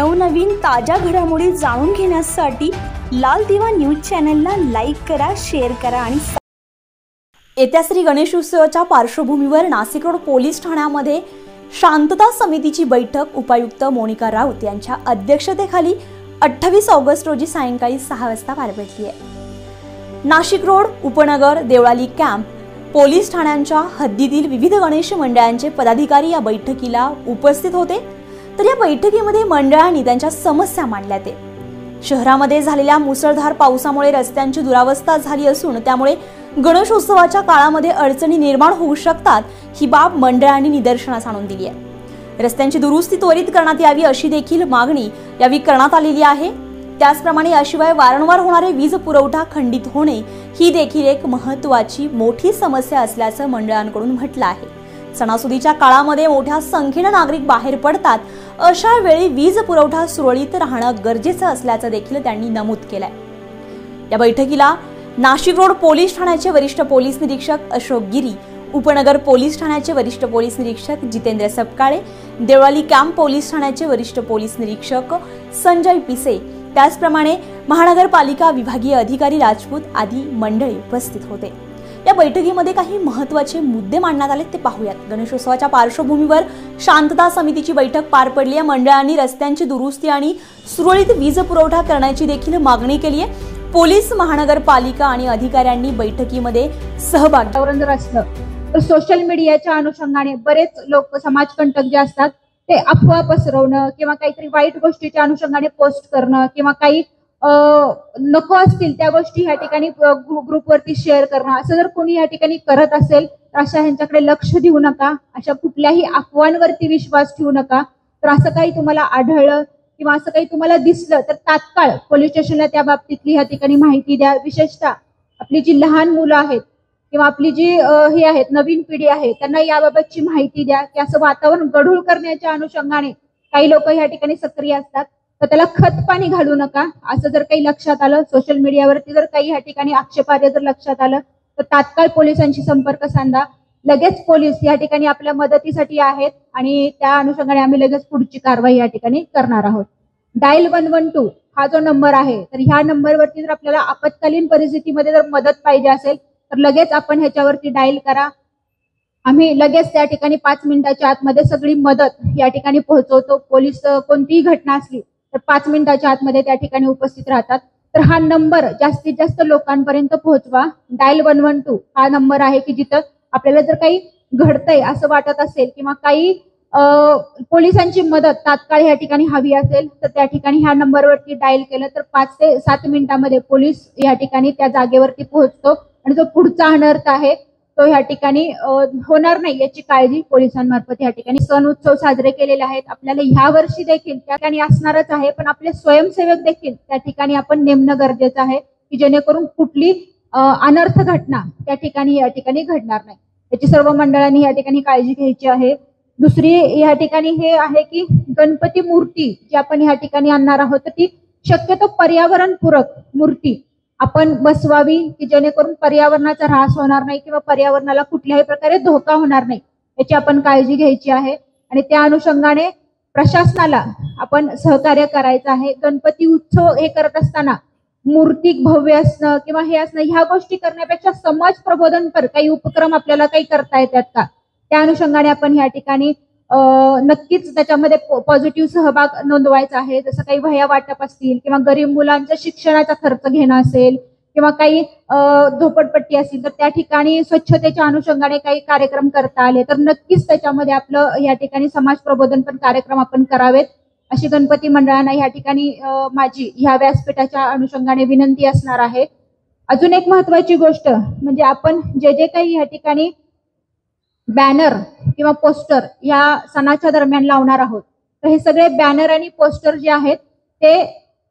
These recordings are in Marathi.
नवनवीन ताज्या घडामोडी जाणून घेण्यासाठी लाल दिवा न्यूज चॅनलला लाईक करा, शेअर करा आणि येत्या श्री गणेशोत्सवाच्या पार्श्वभूमीवर नाशिक रोड पोलीस ठाण्यामध्ये शांतता समितीची बैठक उपायुक्त मोनिका राऊत यांच्या अध्यक्षतेखाली 28 ऑगस्ट रोजी सायंकाळी 6 वाजता पार पडली आहे। नाशिक रोड, उपनगर, देवळाली कॅम्प पोलीस ठाण्यांच्या हद्दीतील विविध गणेश मंडळांचे पदाधिकारी या बैठकीला उपस्थित होते। तर या बैठकीमध्ये मंडळांनी त्यांच्या समस्या मांडल्या ते शहरामध्ये झालेल्या मुसळधार पावसामुळे रस्त्यांची दुरावस्था झाली असून त्यामुळे गणेशोत्सवाच्या काळामध्ये अडचणी निर्माण होऊ शकतात, ही बाब मंडळांनी निदर्शनास आणून दिली आहे। रस्त्यांची दुरुस्ती त्वरित करण्यात यावी अशी देखील मागणी यावेळी करण्यात आलेली आहे। त्याचप्रमाणे याशिवाय वारंवार होणारे वीज पुरवठा खंडित होणे ही देखील एक महत्त्वाची मोठी समस्या असल्याचं मंडळांकडून म्हटलं आहे। सणासुदीच्या काळामध्ये मोठ्या संख्येने नागरिक बाहेर पडतात, अशा वेळी वीज पुरवठा सुरळीत राहणं गरजेचं असल्याचं देखील त्यांनी नमूद केलंय। या बैठकीला नाशिक रोड पोलीस ठाण्याचे वरिष्ठ पोलीस निरीक्षक अशोक गिरी, उपनगर पोलीस ठाण्याचे वरिष्ठ पोलीस निरीक्षक जितेंद्र सपकाळे, देवळाली कॅम्प पोलीस ठाण्याचे वरिष्ठ पोलीस निरीक्षक संजय पिसे, त्याचप्रमाणे महानगरपालिका विभागीय अधिकारी राजपूत आदी मंडळी उपस्थित होते। या बैठकीमध्ये काही महत्त्वाचे मुद्दे मांडण्यात आले ते पाहूयात। गणेशोत्सवाच्या पार्श्वभूमीवर शांतता समितीची बैठक पार पडली आहे। मंडळांनी रस्त्यांची दुरुस्ती आणि सुरळीत वीज पुरवठा करण्याची देखील मागणी केली आहे। पोलीस, महानगरपालिका आणि अधिकाऱ्यांनी बैठकीमध्ये सहभाग असलं तर सोशल मीडियाच्या अनुषंगाने बरेच लोक समाजकंटक जे असतात ते अफवा पसरवणं किंवा काहीतरी वाईट गोष्टीच्या अनुषंगाने पोस्ट करणं किंवा काही नको असतील त्या गोष्टी ह्या ठिकाणी ग्रुपवरती शेअर करणं, असं जर कोणी या ठिकाणी करत असेल तर अशा ह्यांच्याकडे लक्ष देऊ नका। अशा कुठल्याही अफवांवरती विश्वास ठेवू नका। तर असं काही तुम्हाला आढळलं किंवा असं काही तुम्हाला दिसलं तर तात्काळ पोलीस स्टेशनला त्या बाबतीतली ह्या ठिकाणी माहिती द्या। विशेषतः आपली जी लहान मुलं आहेत किंवा आपली जी हे आहेत नवीन पिढी आहे त्यांना याबाबतची माहिती द्या की असं वातावरण गढूळ करण्याच्या अनुषंगाने काही लोक या ठिकाणी सक्रिय असतात, तर त्याला खत पाणी घालू नका। असं जर काही लक्षात आलं, सोशल मीडियावरती जर काही या ठिकाणी आक्षेपार्ह जर लक्षात आलं तर तात्काळ पोलिसांशी संपर्क साधा। लगेच पोलीस या ठिकाणी आपल्या मदतीसाठी आहेत आणि त्या अनुषंगाने आम्ही लगेच पुढची कारवाई या ठिकाणी करणार आहोत। डायल 112 हा जो नंबर आहे, तर ह्या नंबरवरती जर आपल्याला आपत्कालीन परिस्थितीमध्ये जर मदत पाहिजे असेल तर लगेच आपण ह्याच्यावरती डायल करा। आम्ही लगेच त्या ठिकाणी 5 मिनिटाच्या आतमध्ये सगळी मदत या ठिकाणी पोहोचवतो। पोलीस कोणतीही घटना असली तर 5 मिनिटाच्या आतमध्ये त्या ठिकाणी उपस्थित राहतात। तर हा नंबर जास्तीत जास्त लोकांपर्यंत पोहोचवा। डायल 112 हा नंबर आहे की जिथं आपल्याला जर काही घडतंय असं वाटत असेल किंवा काही पोलिसांची मदत तात्काळ या ठिकाणी हवी असेल तर त्या ठिकाणी ह्या नंबरवरती डायल केलं तर 5 ते 7 मिनिटांमध्ये पोलीस या ठिकाणी त्या जागेवरती पोहोचतो आणि जो पुढचा अनर्थ आहे तो ह्या ठिकाणी होणार नाही याची काळजी पोलिसांमार्फत या ठिकाणी सण उत्सव साजरे केलेले आहेत। आपल्याला ह्या वर्षी देखील त्या ठिकाणी असणारच आहे, पण आपले स्वयंसेवक देखील त्या ठिकाणी आपण नेमणं गरजेचं आहे की जेणेकरून कुठली अनर्थ घटना त्या ठिकाणी या ठिकाणी घडणार नाही, याची सर्व मंडळांनी या ठिकाणी काळजी घ्यायची आहे। दुसरी या ठिकाणी हे आहे की गणपती मूर्ती जी आपण या ठिकाणी आणणार आहोत तर ती शक्यतो पर्यावरणपूरक मूर्ती आपण बसवावी की जेणेकरून पर्यावरणाचा ऱ्हास होणार नाही किंवा पर्यावरणाला कुठल्याही प्रकारे धोका होणार नाही, याची आपण काळजी घ्यायची आहे। आणि त्या अनुषंगाने प्रशासनाला आपण सहकार्य करायचं आहे। गणपती उत्सव हे करत असताना मूर्ती भव्य असणं किंवा हे असणं ह्या गोष्टी करण्यापेक्षा समाज प्रबोधनपर काही उपक्रम आपल्याला काही करता येतात का, त्या अनुषंगाने आपण या ठिकाणी नक्कीच त्याच्यामध्ये पॉझिटिव्ह सहभाग नोंदवायचा आहे। जसं काही वह्या वाटप असतील किंवा गरीब मुलांच्या शिक्षणाचा खर्च घेणं असेल किंवा काही झोपडपट्टी असतील तर त्या ठिकाणी स्वच्छतेच्या अनुषंगाने काही कार्यक्रम करता आले तर नक्कीच त्याच्यामध्ये आपलं या ठिकाणी समाज प्रबोधन पण कार्यक्रम आपण करावेत, अशी गणपती मंडळांना या ठिकाणी माझी ह्या व्यासपीठाच्या अनुषंगाने विनंती असणार आहे। अजून एक महत्वाची गोष्ट म्हणजे आपण जे काही या ठिकाणी बॅनर किंवा पोस्टर या सणाच्या दरम्यान लावणार आहोत तर हे सगळे बॅनर आणि पोस्टर जे आहेत ते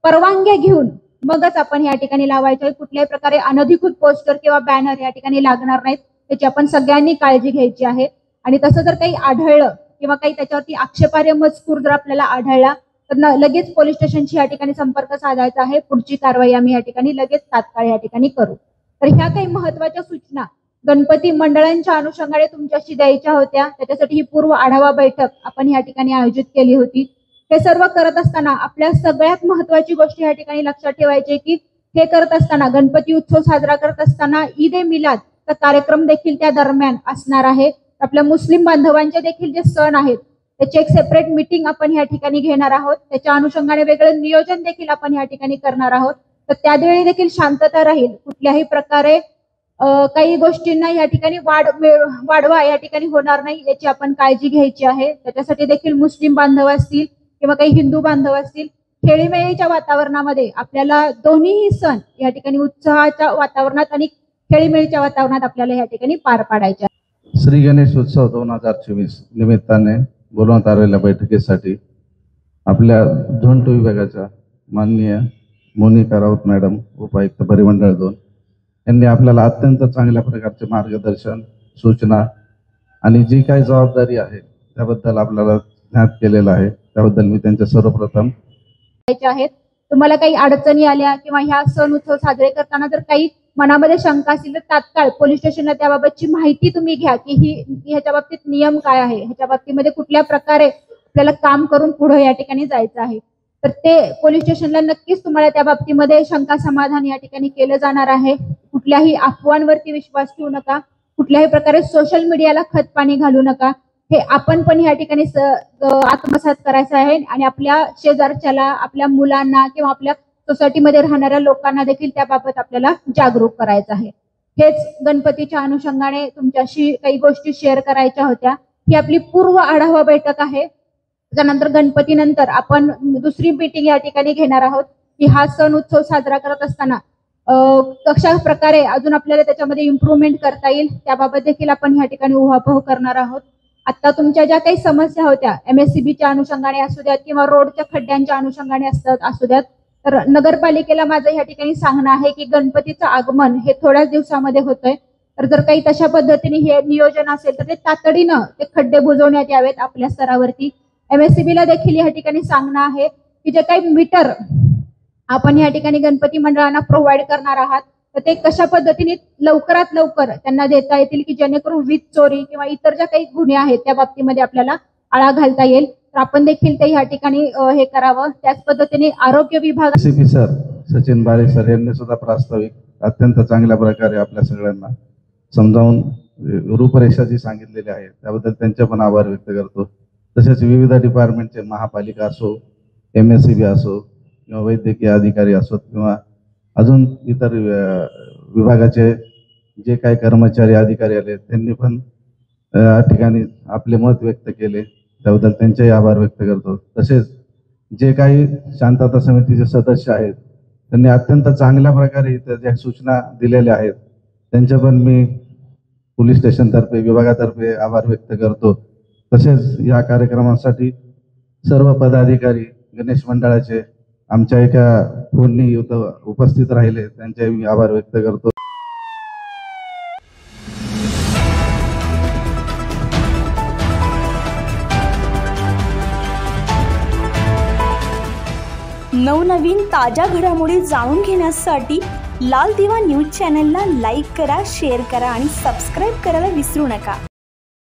परवानग्या घेऊन मगच आपण या ठिकाणी लावायचे। कुठल्याही प्रकारे अनधिकृत पोस्टर किंवा बॅनर या ठिकाणी लागणार नाहीत, त्याची आपण सगळ्यांनी काळजी घ्यायची आहे। आणि तसं जर काही आढळलं किंवा काही त्याच्यावरती आक्षेपार्ह मजकूर जर आपल्याला आढळला तर लगेच पोलीस स्टेशनशी या ठिकाणी संपर्क साधायचा आहे। पुढची कारवाई आम्ही या ठिकाणी लगेच तात्काळ या ठिकाणी करू। तर ह्या काही महत्वाच्या सूचना गणपती मंडळांच्या अनुषंगाने तुमच्याशी द्यायच्या होत्या, त्याच्यासाठी ही पूर्व आढावा बैठक आपण या ठिकाणी आयोजित केली होती। हे सर्व करत असताना आपल्या सगळ्यात महत्वाची गोष्ट या ठिकाणी लक्षात ठेवायची की हे करत असताना, गणपती उत्सव साजरा करत असताना ईद ए मिलाद चा कार्यक्रम देखील त्या दरम्यान असणार आहे. आपल्या मुस्लिम बांधवांचे देखील जे सण आहेत त्याची एक सेपरेट मीटिंग आपण या ठिकाणी घेणार आहोत. त्याच्या अनुषंगाने वेगळं नियोजन देखील आपण या ठिकाणी करणार आहोत. तर त्यावेळी देखील शांतता राहील, कुठल्याही प्रकारे काही गोष्टींना या ठिकाणी वाढवा या ठिकाणी होणार नाही याची आपण काळजी घ्यायची आहे. त्याच्यासाठी देखील मुस्लिम बांधव असतील किंवा काही हिंदू बांधव असतील, खेळीमेळीच्या वातावरणामध्ये आपल्याला दोन्हीही सण या ठिकाणी उत्साहाच्या वातावरणात आणि खेळीमेळीच्या वातावरणात आपल्याला या ठिकाणी पार पाडायचे. श्री गणेश उत्सव 2024 निमित्ताने बोलवण्यात आलेल्या बैठकीसाठी आपल्या झोन 2 विभागाच्या माननीय मोनिका राऊत मॅडम, उपायुक्त परिमंडळ 2 यांनी आपल्याला अत्यंत चांगल्या प्रकारचे मार्गदर्शन, सूचना आणि जी काही जबाबदारी आहे त्याबद्दल आपल्याला ज्ञात केलेलं आहे. त्याबद्दल मी त्यांच्या सर्वप्रथम आहेत. तुम्हाला काही अडचणी आल्या किंवा ह्या सण उत्सव साजरे करताना जर काही मनामध्ये शंका असतील तर तात्काळ पोलीस स्टेशनला त्याबाबतची माहिती तुम्ही घ्या की ह्याच्या बाबतीत नियम काय आहे, ह्याच्या बाबतीमध्ये कुठल्या प्रकारे आपल्याला काम करून पुढे या ठिकाणी जायचं आहे. तर ते पोलीस स्टेशनला नक्कीच तुम्हाला त्या बाबतीमध्ये शंका समाधान या ठिकाणी केलं जाणार आहे. कुठल्याही अफवांवरती विश्वास ठेवू नका, कुठल्याही प्रकारे सोशल मीडियाला खत पाणी घालू नका. हे आपण पण या ठिकाणी आत्मसात करायचं आहे आणि आपल्या शेजारच्याला, आपल्या मुलांना किंवा आपल्या सोसायटीमध्ये राहणाऱ्या लोकांना देखील त्याबाबत आपल्याला जागरूक करायचं आहे. हेच गणपतीच्या अनुषंगाने तुमच्याशी काही गोष्टी शेअर करायच्या होत्या. ही आपली पूर्व आढावा बैठक आहे. त्यानंतर गणपतीनंतर आपण दुसरी मीटिंग या ठिकाणी घेणार आहोत की हा सण उत्सव साजरा करत असताना कशा प्रकारे अजून आपल्याला त्याच्यामध्ये इम्प्रूव्हमेंट करता येईल त्याबाबत देखील आपण या ठिकाणी उहापोह करणार आहोत. आता तुमच्या ज्या काही समस्या होत्या MSCBच्या अनुषंगाने असू द्यात किंवा रोडच्या खड्ड्यांच्या अनुषंगाने असू द्यात, तर नगरपालिकेला माझं या ठिकाणी सांगणं आहे की गणपतीचं आगमन हे थोड्याच दिवसामध्ये होतंय. तर जर काही तशा पद्धतीने हे नियोजन असेल तर ते तातडीनं ते खड्डे बुजवण्यात यावेत आपल्या स्तरावरती. MSCBला देखील या ठिकाणी सांगणं आहे की जे काही मीटर आपण या ठिकाणी गणपती मंडळांना प्रोव्हाइड करणार आहात तर ते कशा पद्धतीने लवकरात लवकर त्यांना देता येतील की जेणेकरून वीज चोरी किंवा इतर ज्या काही गुन्हे आहेत त्या बाबतीमध्ये आपल्याला आळा घालता येईल. तर आपण देखील ते या ठिकाणी हे करावं. त्याच पद्धतीने आरोग्य विभाग CP सर सचिन बारे सर यांनी सुद्धा प्रास्ताविक अत्यंत चांगल्या प्रकारे आपल्या सगळ्यांना समजावून रूपरेषा जी सांगितलेली आहे त्याबद्दल त्यांचे पण आभार व्यक्त करतो. तसेच विविध डिपार्टमेंटचे, महापालिका असो, MSCB असो किंवा वैद्यकीय अधिकारी असोत किंवा अजून इतर विभागाचे जे काही कर्मचारी, अधिकारी आले त्यांनी पण या ठिकाणी आपले मत व्यक्त केले, त्याबद्दल त्यांचेही आभार व्यक्त करतो. तसेच जे काही शांतता समितीचे सदस्य आहेत त्यांनी अत्यंत चांगल्या प्रकारे इतर ज्या सूचना दिलेल्या आहेत त्यांचे पण मी पोलीस स्टेशनतर्फे, विभागातर्फे आभार व्यक्त करतो. तसेच या कार्यक्रमासाठी सर्व पदाधिकारी गणेश मंडळाचे आमच्या एका फोननी उपस्थित राहिले त्यांचे मी आभार व्यक्त करतो. नवनवीन ताज्या घडामोडी जाणून घेण्यासाठी लाल दिवा न्यूज चॅनलला लाईक करा, शेअर करा आणि सबस्क्राईब करायला विसरू नका.